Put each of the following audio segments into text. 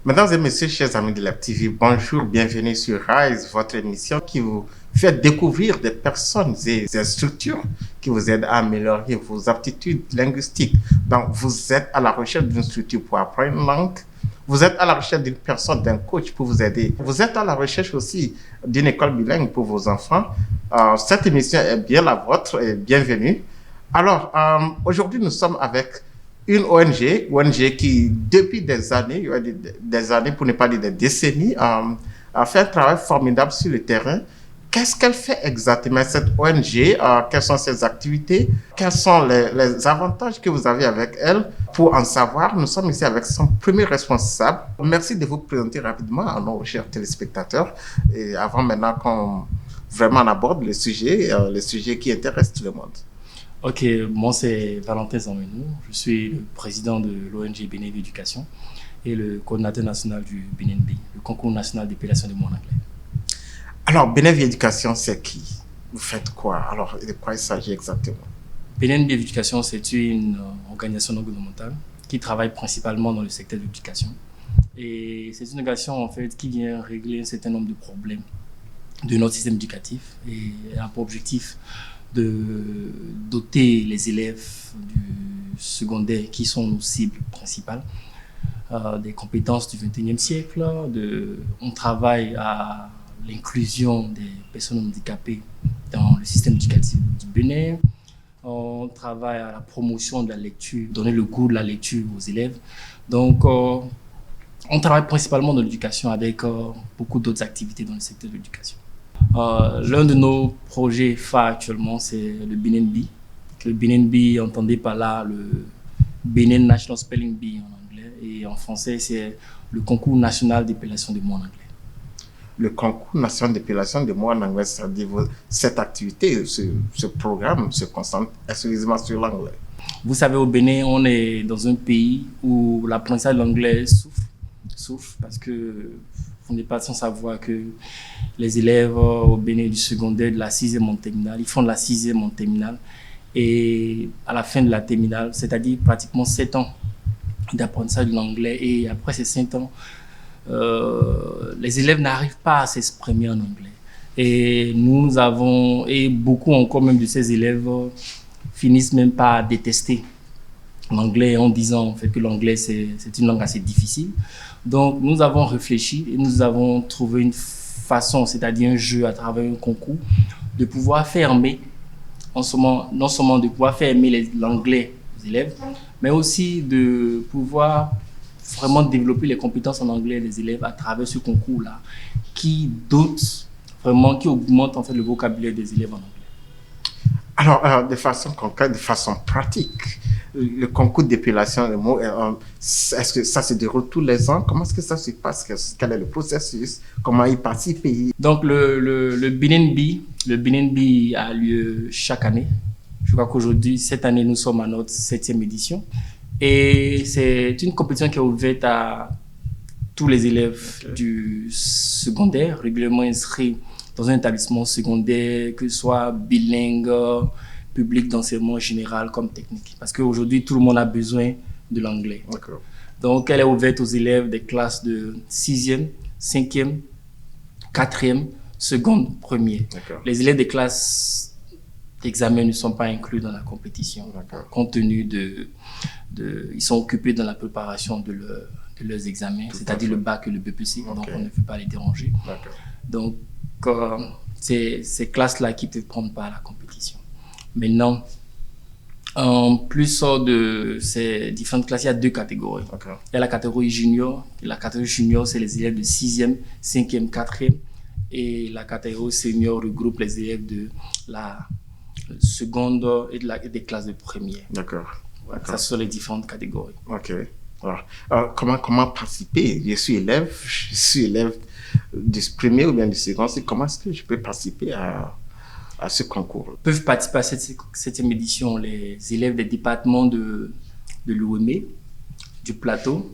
Mesdames et messieurs, chers amis de la TV, bonjour, bienvenue sur Rise, votre émission qui vous fait découvrir des personnes et des structures qui vous aident à améliorer vos aptitudes linguistiques. Donc, vous êtes à la recherche d'une structure pour apprendre une langue, vous êtes à la recherche d'une personne, d'un coach pour vous aider. Vous êtes à la recherche aussi d'une école bilingue pour vos enfants. Cette émission est bien la vôtre et bienvenue. Alors, aujourd'hui, nous sommes avec une ONG qui, depuis des années, pour ne pas dire des décennies, a fait un travail formidable sur le terrain. Qu'est-ce qu'elle fait exactement, cette ONG? Quelles sont ses activités? Quels sont les avantages que vous avez avec elle? Pour en savoir, nous sommes ici avec son premier responsable. Merci de vous présenter rapidement à nos chers téléspectateurs. Et avant maintenant qu'on vraiment aborde le sujet qui intéresse tout le monde. Ok, moi c'est Valentin Zamenou, je suis le président de l'ONG Bénin Vie Éducation et le coordinateur national du BNB, le concours national d'épellation des mots en anglais. Alors, Bénin Vie Éducation, c'est qui? Vous faites quoi? Alors, de quoi il s'agit exactement? Bénin Vie Éducation, c'est une organisation non gouvernementale qui travaille principalement dans le secteur de l'éducation. Et c'est une organisation en fait qui vient régler un certain nombre de problèmes de notre système éducatif et a pour objectif de doter les élèves du secondaire qui sont nos cibles principales des compétences du XXIe siècle. On travaille à l'inclusion des personnes handicapées dans le système éducatif du Bénin. On travaille à la promotion de la lecture, donner le goût de la lecture aux élèves. Donc, on travaille principalement dans l'éducation avec beaucoup d'autres activités dans le secteur de l'éducation. L'un de nos projets phares actuellement, c'est le BNB. Le BNB, entendez par là le Benin National Spelling Bee en anglais, et en français, c'est le concours national d'épellation des mots en anglais. Le concours national d'épellation des mots en anglais, c'est-à-dire cette activité, ce programme se concentre exclusivement sur l'anglais. Vous savez, au Bénin, on est dans un pays où l'apprentissage de l'anglais souffre parce que vous n'êtes pas sans savoir que les élèves au Bénin du secondaire, de la 6e en terminale, ils font de la 6e en terminale. Et à la fin de la terminale, c'est-à-dire pratiquement 7 ans d'apprentissage de l'anglais. Et après ces 7 ans, les élèves n'arrivent pas à s'exprimer en anglais. Et et beaucoup encore même de ces élèves finissent même par détester l'anglais en disant en fait que l'anglais c'est une langue assez difficile. Donc nous avons réfléchi et nous avons trouvé une façon, c'est-à-dire un jeu à travers un concours, de pouvoir faire aimer, non seulement de pouvoir faire aimer l'anglais aux élèves, mais aussi de pouvoir vraiment développer les compétences en anglais des élèves à travers ce concours-là, qui augmente en fait le vocabulaire des élèves en anglais. Alors, de façon concrète, de façon pratique, le concours d'épellation des mots, est-ce que ça se déroule tous les ans? Comment est-ce que ça se passe? Quel est le processus? Comment y participer? Donc, le BNB a lieu chaque année. Je crois qu'aujourd'hui, cette année, nous sommes à notre 7e édition. Et c'est une compétition qui est ouverte à tous les élèves du secondaire, régulièrement inscrits dans un établissement secondaire, que ce soit bilingue, public d'enseignement général comme technique. Parce qu'aujourd'hui, tout le monde a besoin de l'anglais. D'accord. Donc, elle est ouverte aux élèves des classes de 6e, 5e, 4e, seconde, 1er. Les élèves des classes d'examen ne sont pas inclus dans la compétition. Compte tenu ils sont occupés dans la préparation de leurs examens, c'est-à-dire le bac et le BPC, donc on ne peut pas les déranger. Donc, ces classes-là qui peuvent prendre part à la compétition. Maintenant, en plus de ces différentes classes, il y a 2 catégories. Il y a la catégorie junior. La catégorie junior, c'est les élèves de 6e, 5e, 4e. Et la catégorie senior regroupe les élèves de la seconde et des classes de première. D'accord. Ça sont les différentes catégories. Ok. Alors, comment participer? Je suis élève du premier ou bien du second. Comment est-ce que je peux participer à ce concours? Peuvent participer à cette 7e édition les élèves des départements de l'Ouémé, du Plateau,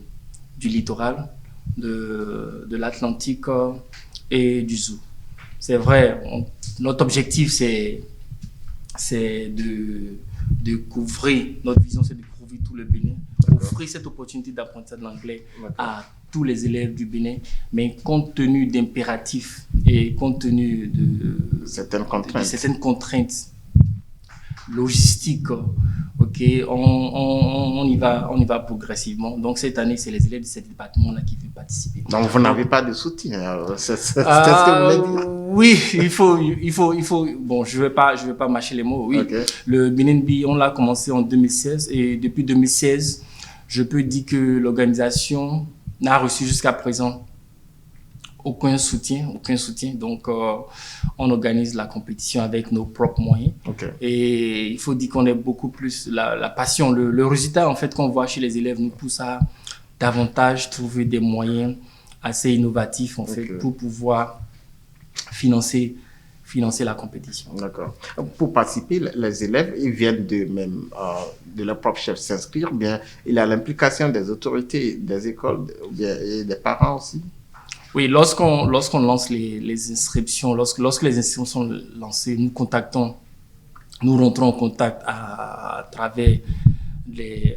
du Littoral, de l'Atlantique et du Zou. C'est vrai, notre objectif c'est de couvrir, notre vision c'est de parcourir tout le Bénin, offrir cette opportunité d'apprentissage de l'anglais à tous les élèves du Bénin, mais compte tenu d'impératifs et compte tenu de certaines contraintes logistiques, on y va progressivement. Donc cette année, c'est les élèves de ce département-là qui veulent participer. Donc vous n'avez pas de soutien, c'est ce que vous voulez dire? Oui, il faut. Bon, je vais pas mâcher les mots. Oui, le BNB, on l'a commencé en 2016 et depuis 2016, je peux dire que l'organisation n'a reçu jusqu'à présent aucun soutien. Donc, on organise la compétition avec nos propres moyens. Et il faut dire qu'on est beaucoup plus la passion. Le résultat, en fait, qu'on voit chez les élèves nous pousse à davantage trouver des moyens assez innovatifs, en fait, pour pouvoir financer la compétition. D'accord. Pour participer, les élèves, ils viennent de leur propre chef s'inscrire, bien il y a l'implication des autorités, des écoles, et des parents aussi. Oui, lorsqu'on lance les inscriptions, lorsque les inscriptions sont lancées, nous rentrons en contact à travers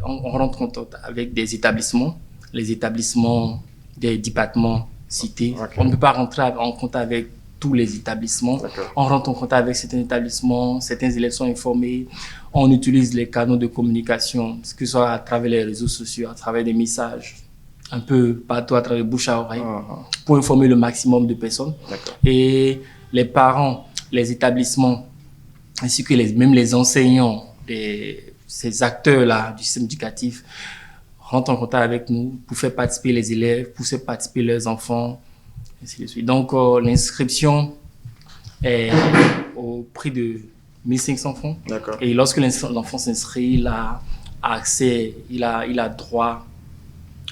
on rentre en contact avec des établissements, les établissements des départements cités. On ne peut pas rentrer en contact avec tous les établissements. On rentre en contact avec certains établissements, certains élèves sont informés. On utilise les canaux de communication, que ce soit à travers les réseaux sociaux, à travers des messages, un peu partout à travers bouche à oreille, pour informer le maximum de personnes. Et les parents, les établissements, ainsi que même les enseignants, ces acteurs-là du système éducatif, rentrent en contact avec nous pour faire participer les élèves, pour faire participer leurs enfants, ainsi de suite. Donc, l'inscription est au prix de 1500 francs. Et lorsque l'enfant s'inscrit, il a accès, il a droit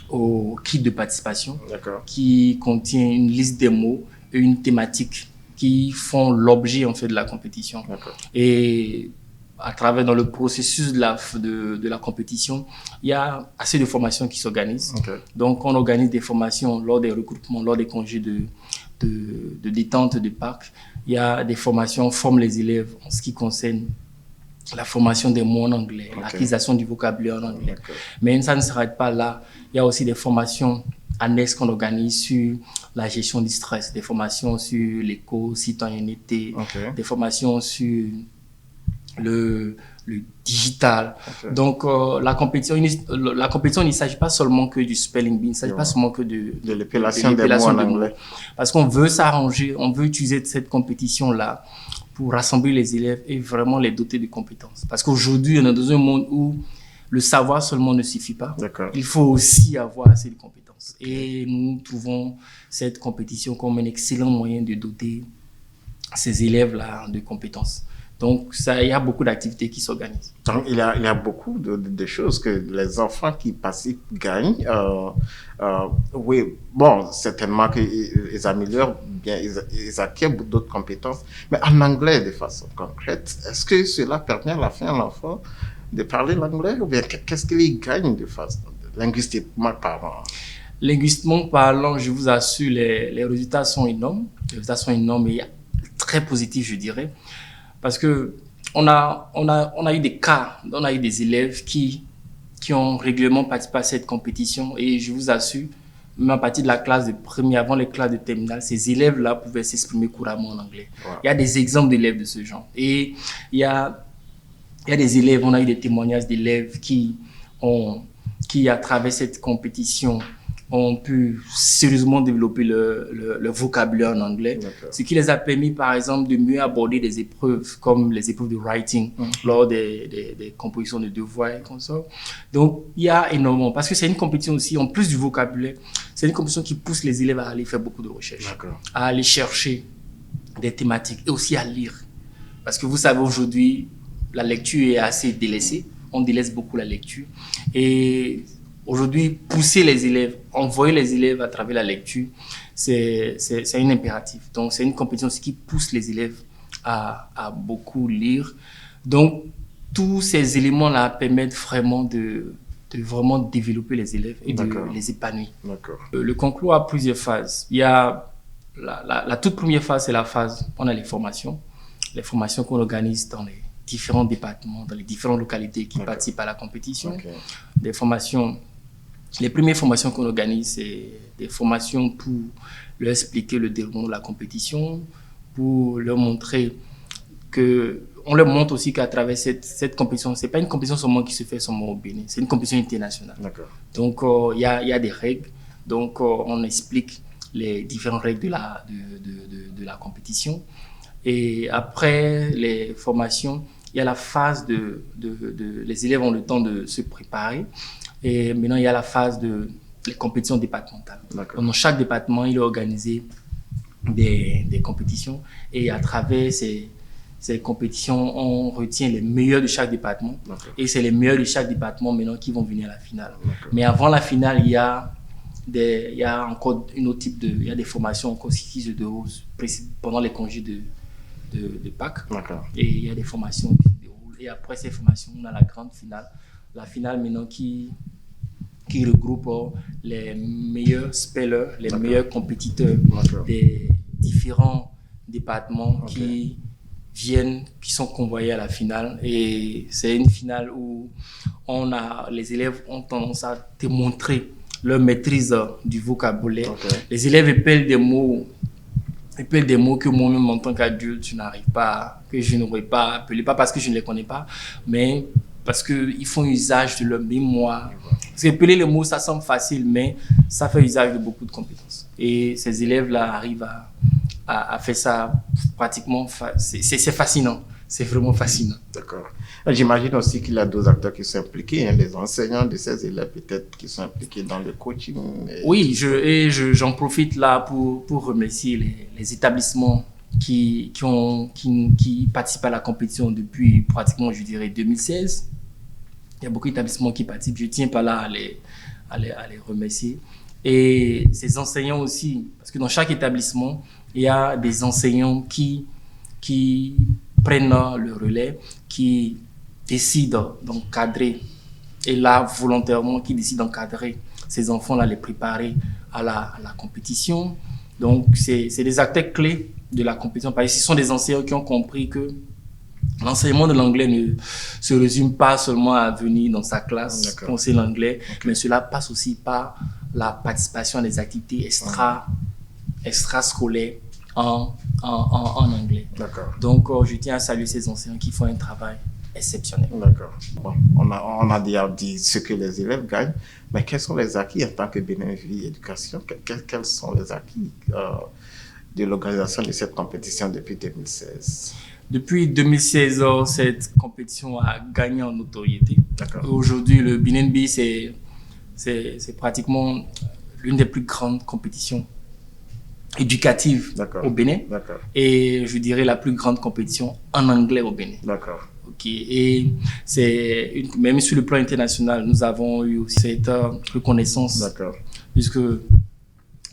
au kit de participation qui contient une liste des mots et une thématique qui font l'objet, en fait, de la compétition. Et à travers dans le processus de la compétition, il y a assez de formations qui s'organisent. Donc, on organise des formations lors des regroupements, lors des congés de détente de Pâques. Il y a des formations, on forme les élèves en ce qui concerne la formation des mots en anglais, l'acquisition du vocabulaire en anglais. Mais ça ne s'arrête pas là. Il y a aussi des formations annexes qu'on organise sur la gestion du stress, des formations sur l'éco-citoyenneté, des formations sur le digital. Donc, la compétition, il ne s'agit pas seulement que du spelling bee, il ne s'agit pas seulement que de l'épellation des mots en anglais. Parce qu'on veut s'arranger, on veut utiliser cette compétition-là pour rassembler les élèves et vraiment les doter de compétences. Parce qu'aujourd'hui, on est dans un monde où le savoir seulement ne suffit pas. Il faut aussi avoir assez de compétences. Et nous trouvons cette compétition comme un excellent moyen de doter ces élèves-là de compétences. Donc, il y a beaucoup d'activités qui s'organisent. Donc, il y a beaucoup de choses que les enfants qui participent gagnent. Oui, bon, certainement qu'ils améliorent bien, ils acquièrent d'autres compétences. Mais en anglais, de façon concrète, est-ce que cela permet à la fin à l'enfant de parler l'anglais ou bien qu'est-ce qu'il gagne de façon linguistiquement parlant? Linguistiquement parlant, je vous assure, les résultats sont énormes. Les résultats sont énormes et très positifs, je dirais. Parce que on a eu des cas, on a eu des élèves qui ont régulièrement participé à cette compétition et je vous assure, même à partir de la classe de première, avant les classes de terminale, ces élèves-là pouvaient s'exprimer couramment en anglais. Il y a des exemples d'élèves de ce genre. Et il y a des élèves, on a eu des témoignages d'élèves qui, à travers cette compétition, ont pu sérieusement développer le vocabulaire en anglais, ce qui les a permis, par exemple, de mieux aborder des épreuves comme les épreuves de writing lors des compositions de devoirs et comme ça. Donc, il y a énormément, parce que c'est une compétition aussi, en plus du vocabulaire, c'est une compétition qui pousse les élèves à aller faire beaucoup de recherches, à aller chercher des thématiques et aussi à lire. Parce que vous savez, aujourd'hui, la lecture est assez délaissée, on délaisse beaucoup la lecture et aujourd'hui, pousser les élèves, envoyer les élèves à travers la lecture, c'est un impératif. Donc, c'est une compétition aussi qui pousse les élèves à beaucoup lire. Donc, tous ces éléments-là permettent vraiment de vraiment développer les élèves et de les épanouir. Le concours a plusieurs phases. Il y a la toute première phase, c'est la phase, on a les formations qu'on organise différents départements, dans les différentes localités qui participent à la compétition. Des formations, les premières formations qu'on organise, c'est des formations pour leur expliquer le déroulement de la compétition, pour leur montrer que... On leur montre aussi qu'à travers cette compétition, ce n'est pas une compétition seulement qui se fait seulement au Bénin, c'est une compétition internationale. Donc, il y a des règles. Donc, on explique les différentes règles de la compétition. Et après les formations, il y a la phase les élèves ont le temps de se préparer. Et maintenant, il y a la phase les compétitions départementales. Donc, dans chaque département, il est organisé des compétitions. Et à travers ces compétitions, on retient les meilleurs de chaque département. Et c'est les meilleurs de chaque département maintenant qui vont venir à la finale. Mais avant la finale, il y a encore une autre type il y a des formations encore qui se déroulent pendant les congés de Pâques. Et il y a des formations qui se déroulent. Et après ces formations, on a la grande finale. La finale maintenant qui regroupe les meilleurs spellers, les meilleurs compétiteurs des différents départements qui sont convoyés à la finale. Et c'est une finale où les élèves ont tendance à démontrer leur maîtrise du vocabulaire. Les élèves épellent des mots que moi-même en tant qu'adulte, que je n'aurais pas appelé, pas parce que je ne les connais pas, mais parce qu'ils font usage de leur mémoire. Parce qu'épeler les mots, ça semble facile, mais ça fait usage de beaucoup de compétences. Et ces élèves-là arrivent à faire ça pratiquement. C'est fascinant. C'est vraiment fascinant. D'accord. J'imagine aussi qu'il y a d'autres acteurs qui sont impliqués, les enseignants de ces élèves peut-être qui sont impliqués dans le coaching. Oui, j'en profite là pour remercier les établissements qui participent à la compétition depuis pratiquement, je dirais, 2016. Il y a beaucoup d'établissements qui participent. Je tiens par là à les remercier. Et ces enseignants aussi, parce que dans chaque établissement, il y a des enseignants qui prennent le relais, qui décident d'encadrer, et là, volontairement, qui décident d'encadrer ces enfants-là, les préparer à la compétition. Donc, c'est des acteurs clés de la compétition, parce que ce sont des enseignants qui ont compris que l'enseignement de l'anglais ne se résume pas seulement à venir dans sa classe, penser l'anglais, mais cela passe aussi par la participation à des activités extrascolaires en anglais. Donc, je tiens à saluer ces enseignants qui font un travail exceptionnel. Bon, on a déjà dit ce que les élèves gagnent, mais quels sont les acquis en tant que Bénin Vie Éducation? Quels sont les acquis de l'organisation de cette compétition depuis 2016? Depuis 2016, cette compétition a gagné en notoriété. Aujourd'hui, le Bénin Vie, c'est pratiquement l'une des plus grandes compétitions éducative au Bénin et je dirais la plus grande compétition en anglais au Bénin. Et même sur le plan international, nous avons eu aussi cette reconnaissance puisque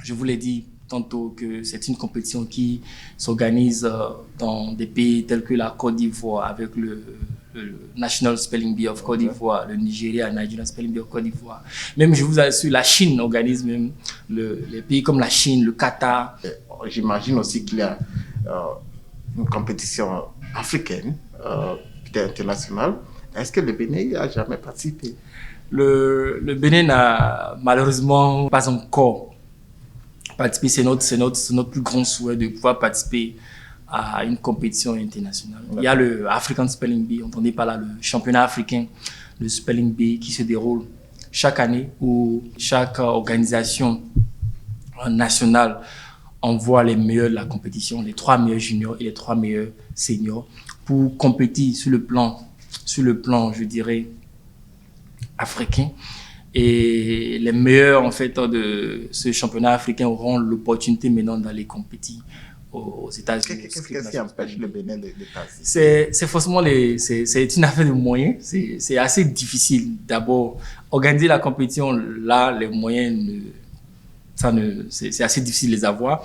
je vous l'ai dit tantôt que c'est une compétition qui s'organise dans des pays tels que la Côte d'Ivoire avec le National Spelling Bee of Côte d'Ivoire, le Nigeria, National Spelling Bee of Côte d'Ivoire. Même, je vous assure, la Chine organise même, les pays comme la Chine, le Qatar. J'imagine aussi qu'il y a une compétition africaine, internationale. Est-ce que le Bénin n'a jamais participé? Le Bénin n'a malheureusement pas encore participé. C'est notre plus grand souhait de pouvoir participer à une compétition internationale. Il y a le African Spelling Bee, entendez par là, le championnat africain de Spelling Bee qui se déroule chaque année où chaque organisation nationale envoie les meilleurs de la compétition, les 3 meilleurs juniors et les 3 meilleurs seniors pour compétir sur le plan, je dirais, africain. Et les meilleurs, en fait, de ce championnat africain auront l'opportunité maintenant d'aller compétir aux États-Unis. Qu'est-ce qui empêche le Bénin de passer? C'est forcément c'est une affaire de moyens. C'est assez difficile. D'abord, organiser la compétition, là, les moyens, c'est assez difficile de les avoir.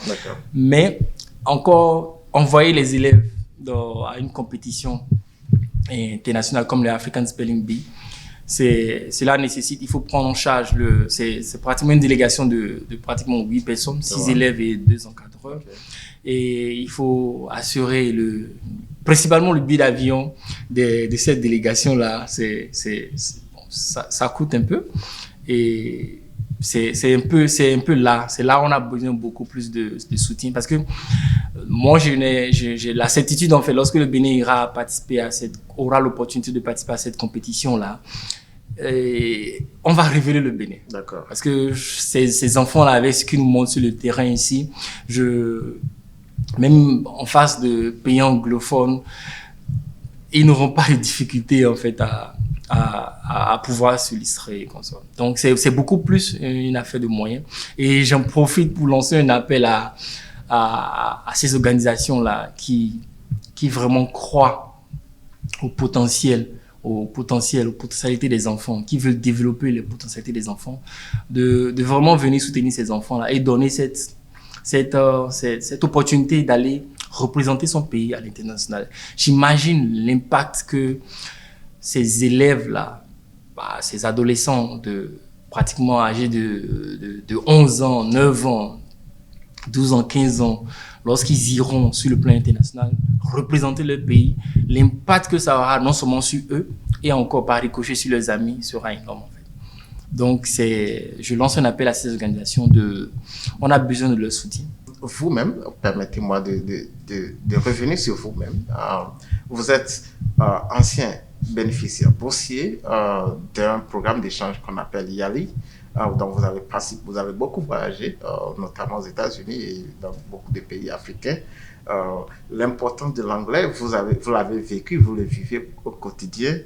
Mais encore, envoyer les élèves à une compétition internationale comme le African Spelling Bee, cela nécessite, il faut prendre en charge, c'est pratiquement une délégation de pratiquement 8 personnes, 6 élèves et 2 encadreurs. et il faut assurer principalement le billet d'avion de cette délégation-là. Ça coûte un peu et c'est un peu là. C'est là où on a besoin beaucoup plus de soutien parce que moi, j'ai la certitude, en fait, lorsque le Bénin aura l'opportunité de participer à cette compétition-là, on va révéler le Bénin. D'accord. Parce que ces enfants-là, avec ce qu'ils nous montrent sur le terrain ici, même en face de pays anglophones, ils n'auront pas de difficulté, en fait, à pouvoir s'illustrer comme ça. Donc, c'est beaucoup plus une affaire de moyens. Et j'en profite pour lancer un appel à ces organisations-là qui vraiment croient au potentiel, aux potentialités des enfants, qui veulent développer les potentialités des enfants, de vraiment venir soutenir ces enfants-là et donner cette opportunité d'aller représenter son pays à l'international. J'imagine l'impact que ces élèves-là, ces adolescents pratiquement âgés de 11 ans, 9 ans, 12 ans, 15 ans, lorsqu'ils iront sur le plan international représenter leur pays, l'impact que ça aura non seulement sur eux, et encore par ricochet sur leurs amis, sera énorme en fait. Donc je lance un appel à ces organisations, on a besoin de leur soutien. Vous-même, permettez-moi de revenir sur vous-même. Vous êtes ancien bénéficiaire boursier d'un programme d'échange qu'on appelle YALI, dont vous avez beaucoup voyagé, notamment aux États-Unis et dans beaucoup de pays africains. L'importance de l'anglais, vous l'avez vécu, vous le vivez au quotidien.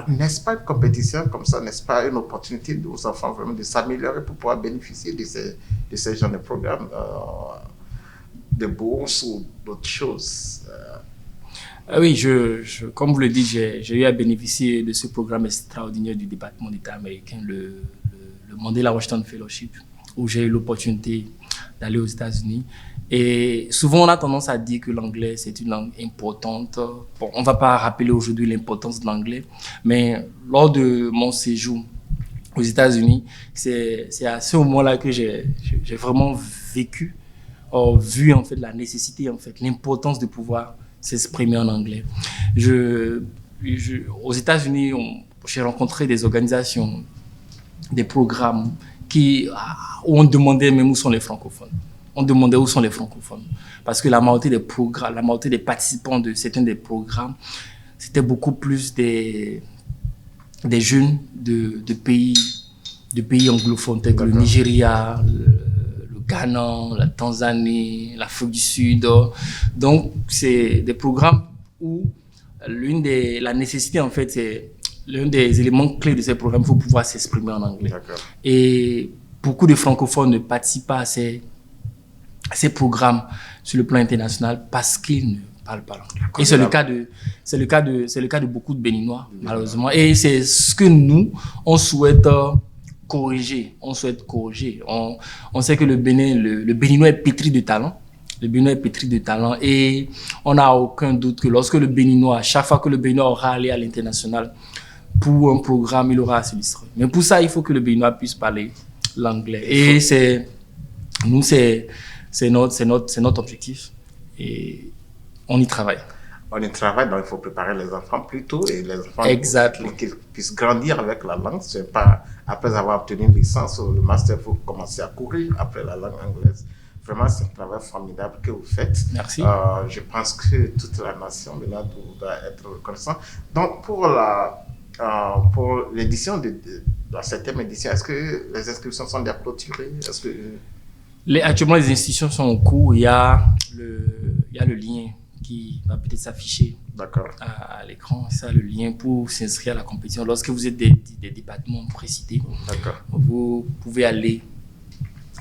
N'est-ce pas une compétition comme ça, n'est-ce pas une opportunité aux enfants vraiment de s'améliorer pour pouvoir bénéficier de ces genres de programmes de bourse ou d'autres choses? Oui, comme vous le dites, j'ai eu à bénéficier de ce programme extraordinaire du département d'État américain, le Mandela Washington Fellowship, où j'ai eu l'opportunité d'aller aux États-Unis. Et souvent, on a tendance à dire que l'anglais, c'est une langue importante. Bon, on ne va pas rappeler aujourd'hui l'importance de l'anglais, mais lors de mon séjour aux États-Unis, c'est à ce moment-là que j'ai vraiment vu en fait la nécessité, en fait, l'importance de pouvoir s'exprimer en anglais. Aux États-Unis, j'ai rencontré des organisations, des programmes où on demandait même où sont les francophones. On demandait où sont les francophones. Parce que la majorité des participants de certains des programmes, c'était beaucoup plus des jeunes de pays anglophones, tels que le Nigeria, le Ghana, la Tanzanie, l'Afrique du Sud. Donc, c'est des programmes où la nécessité, en fait, c'est l'un des éléments clés de ces programmes, il faut pouvoir s'exprimer en anglais. D'accord. Et beaucoup de francophones ne participent pas à ces programmes sur le plan international parce qu'ils ne parlent pas l'anglais. Et c'est le cas de beaucoup de Béninois, malheureusement. Et c'est ce que nous, on souhaite corriger. On sait que le Béninois est pétri de talent. Le Béninois est pétri de talent et on n'a aucun doute que lorsque chaque fois que le Béninois aura allé à l'international pour un programme, il aura à s'illustrer. Mais pour ça, il faut que le Béninois puisse parler l'anglais. Et c'est notre objectif et on y travaille. On y travaille, donc il faut préparer les enfants plus tôt et les enfants pour qu'ils puissent grandir avec la langue. C'est pas après avoir obtenu une licence ou le master, il faut commencer à courir après la langue anglaise. Vraiment, c'est un travail formidable que vous faites. Merci. Je pense que toute la nation maintenant doit être reconnaissante. Donc, pour l'édition de la 7e édition, est-ce que les inscriptions sont déjà clôturées? Actuellement, les inscriptions sont en cours. Il y a le lien qui va peut-être s'afficher à l'écran. C'est le lien pour s'inscrire à la compétition. Lorsque vous êtes des départements précités, vous pouvez aller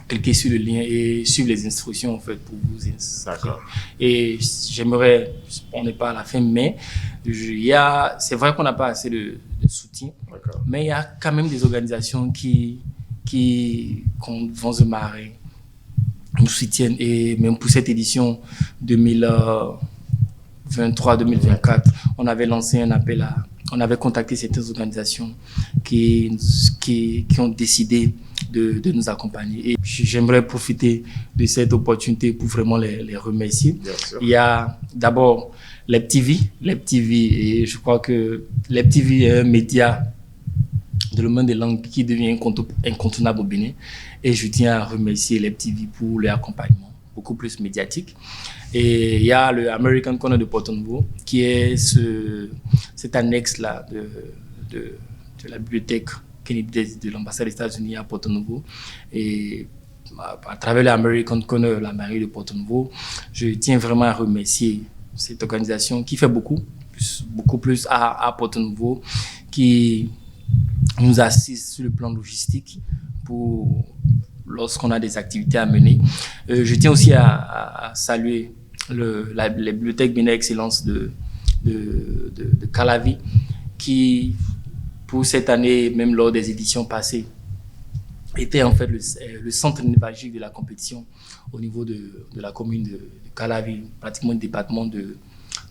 cliquer sur le lien et suivre les instructions en fait pour vous inscrire. Et j'aimerais, on n'est pas à la fin, mais c'est vrai qu'on n'a pas assez de soutien, mais il y a quand même des organisations qui vont se marrer, nous soutiennent. Et même pour cette édition 2023-2024, on avait lancé un appel on avait contacté certaines organisations qui ont décidé de nous accompagner. Et j'aimerais profiter de cette opportunité pour vraiment les remercier. Bien sûr. Il y a d'abord LebTV, et je crois que LebTV est un média de le monde des langues qui devient incontournable au Bénin. Et je tiens à remercier LebTV pour leur accompagnement, beaucoup plus médiatique. Et il y a le American Corner de Porto Novo, qui est cette annexe-là de la bibliothèque Kennedy de l'ambassade des États-Unis à Porto Novo. Et à travers l'American Corner, la mairie de Porto Novo, je tiens vraiment à remercier cette organisation qui fait beaucoup plus à Porto Novo, qui nous assiste sur le plan logistique pour lorsqu'on a des activités à mener. Je tiens aussi à saluer la bibliothèque Bénin Excellence de Calavi, qui, pour cette année, même lors des éditions passées, était en fait le centre névralgique de la compétition au niveau de la commune de Calavi, pratiquement le département de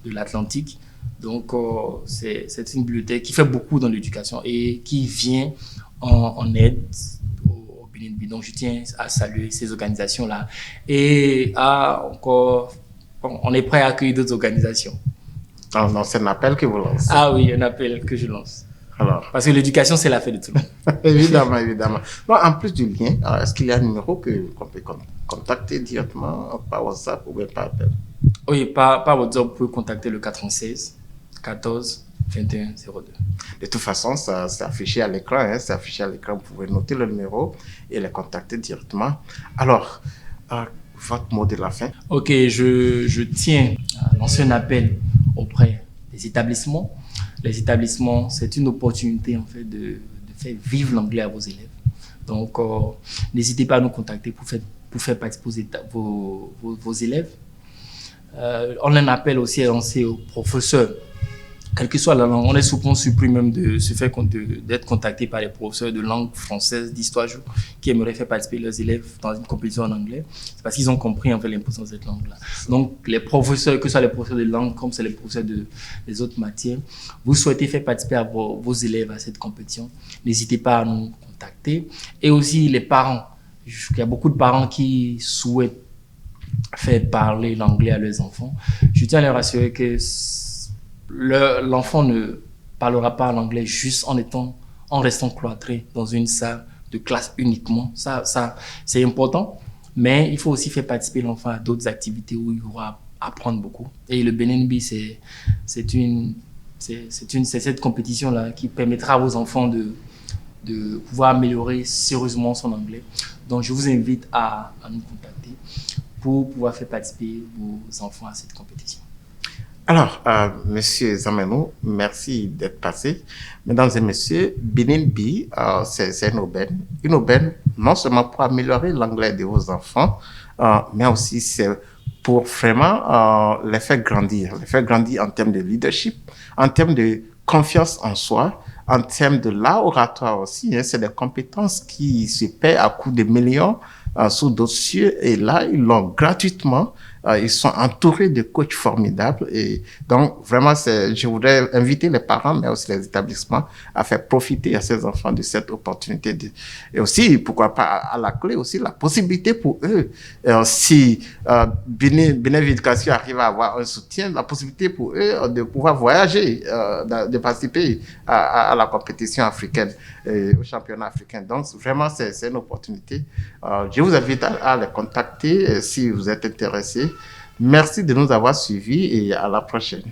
l'Atlantique. Donc, c'est une bibliothèque qui fait beaucoup dans l'éducation et qui vient en aide au Bénin. Donc, je tiens à saluer ces organisations-là et on est prêt à accueillir d'autres organisations. Non, c'est un appel que vous lancez. Ah oui, un appel que je lance. Alors. Parce que l'éducation, c'est l'affaire de tout le monde. Évidemment. Non, en plus du lien, est-ce qu'il y a un numéro qu'on peut contacter directement par WhatsApp ou bien par appel? Oui, par WhatsApp, vous pouvez contacter le 96 14 21 02. De toute façon, c'est affiché à l'écran. C'est affiché à l'écran. Vous pouvez noter le numéro et les contacter directement. Alors, votre mot de la fin? Ok, je tiens à lancer un appel auprès des établissements. Les établissements, c'est une opportunité en fait de faire vivre l'anglais à vos élèves. Donc, n'hésitez pas à nous contacter pour faire participer vos élèves. On a un appel aussi à lancer aux professeurs, quelle que soit la langue. On est souvent surpris même d'être contacté par les professeurs de langue française, d'histoire qui aimeraient faire participer leurs élèves dans une compétition en anglais. C'est parce qu'ils ont compris en fait l'importance de cette langue-là. Donc les professeurs, que ce soit les professeurs de langue comme c'est les professeurs des autres matières, vous souhaitez faire participer vos élèves à cette compétition, n'hésitez pas à nous contacter. Et aussi les parents. Il y a beaucoup de parents qui souhaitent faire parler l'anglais à leurs enfants. Je tiens à les rassurer que l'enfant ne parlera pas l'anglais juste en restant cloîtré dans une salle de classe uniquement. Ça c'est important, mais il faut aussi faire participer l'enfant à d'autres activités où il aura à apprendre beaucoup. Et le BNB, c'est cette compétition-là qui permettra à vos enfants de pouvoir améliorer sérieusement son anglais. Donc, je vous invite à nous contacter pour pouvoir faire participer vos enfants à cette compétition. Alors, Monsieur Zamenou, merci d'être passé. Mesdames et messieurs, BNB, c'est une aubaine non seulement pour améliorer l'anglais de vos enfants, mais aussi c'est pour vraiment les faire grandir en termes de leadership, en termes de confiance en soi, en termes de l'art oratoire aussi. C'est des compétences qui se paient à coups de millions sous d'autres cieux, et là, ils l'ont gratuitement. Ils sont entourés de coachs formidables, et donc vraiment, je voudrais inviter les parents, mais aussi les établissements, à faire profiter à ces enfants de cette opportunité. Et aussi, pourquoi pas, à la clé aussi, la possibilité pour eux, si Bénin Éducation arrive à avoir un soutien, la possibilité pour eux de pouvoir voyager, de participer à la compétition africaine, au championnat africain. Donc, vraiment, c'est une opportunité. Je vous invite à les contacter si vous êtes intéressés. Merci de nous avoir suivis et à la prochaine.